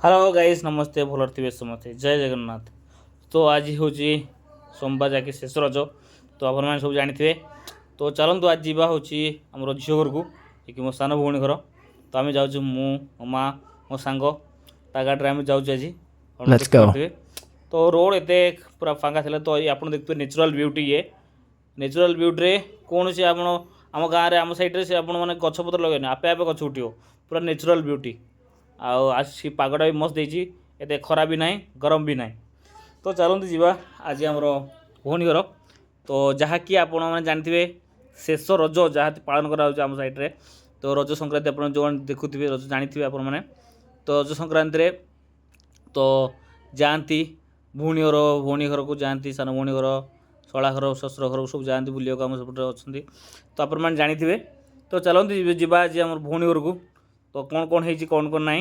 Hello guys नमस्ते भलर थे समस्ते जय जगन्नाथ। तो आज हूँ सोमवार जाकि शेष रज तो आप सब जानी तो चलतु आज जावा हूँ आम झील घर को कि मो सान भौणी घर तो आम जाऊँ मो माँ मो सांग ता गाड़ी आम जाऊँ आज देखिए तो रोड एत पूरा फांका था तो आप देखते नेचुरल ब्यूटी ये नेचुरल ब्यूटी कौन से आप आम गाँव में आम सैड्रे से मैंने गछपतर लगे आपे आपे गछ उठो पूरा नेचुरल ब्यूटी आज पागटा भी मस्त देती एत खरा भी ना गरम भी ना तो चलते जावा आज आम भौणी घर तो जहाँकि आप जानते शेष रज जहाँ पालन कराम साइड्रे तो रज संक्रांति आप जो देखुवे रज जानी आपने तो रज संक्रांति तो जाती भौणी घर को जाती सान भौणी घर शला घर शशुर घर सब जाती बुलाक आम सब अच्छा तो आप जानते तो चलते जावा आज आम भौणी घर को तो कौन है कौन ना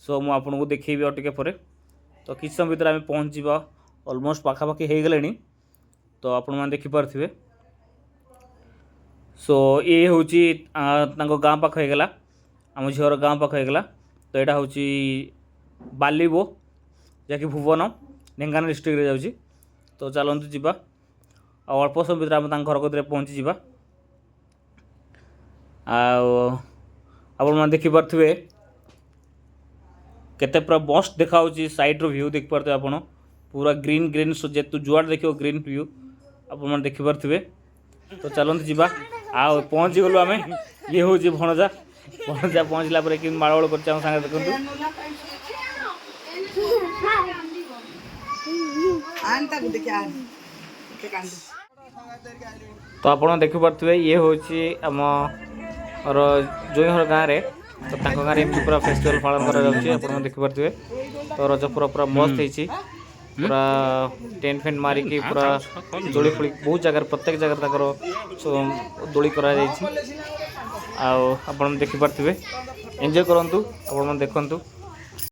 सो मुझे आपको देखी और टे पर तो किसी समय भितर आम पहुँच जा अलमोस्ट पाखापाखि हो गले तो आपण देखिपे सो ये हूँ गाँ पाख होगला आम झीर गाँ पाख होगला तो यहाँ हूँ बालीबो जहाँकि भुवन ढेंकानाल डिस्ट्रिक्ट रे जाऊँगी तो चलतु जावा अल्प समय भितर आम घर कदे पहुँची जा आप देखिपे केते पूरा मस्त देखा साइड व्यू देखिपे आप पूरा ग्रीन ग्रीन जेतु जुआड़ देखिए ग्रीन व्यू आप देखिपे तो चलते जावा आ पहुँची गलु आम ये हूँ भणजा भणजा पहुँचला कि माड़ोड़ कर देखु तो आप देखिपे ये हूँ आम जोई घर गाँव में तो गाँव में पूरा फेस्टिवल पालन कर देखिपे तो रज पूरा पूरा मस्त होती पूरा टेंट फेंट मारिकी पूरा दोली फोली बहुत जगह प्रत्येक जगह दोली कर देखिपे एंजॉय करूँ आप देखु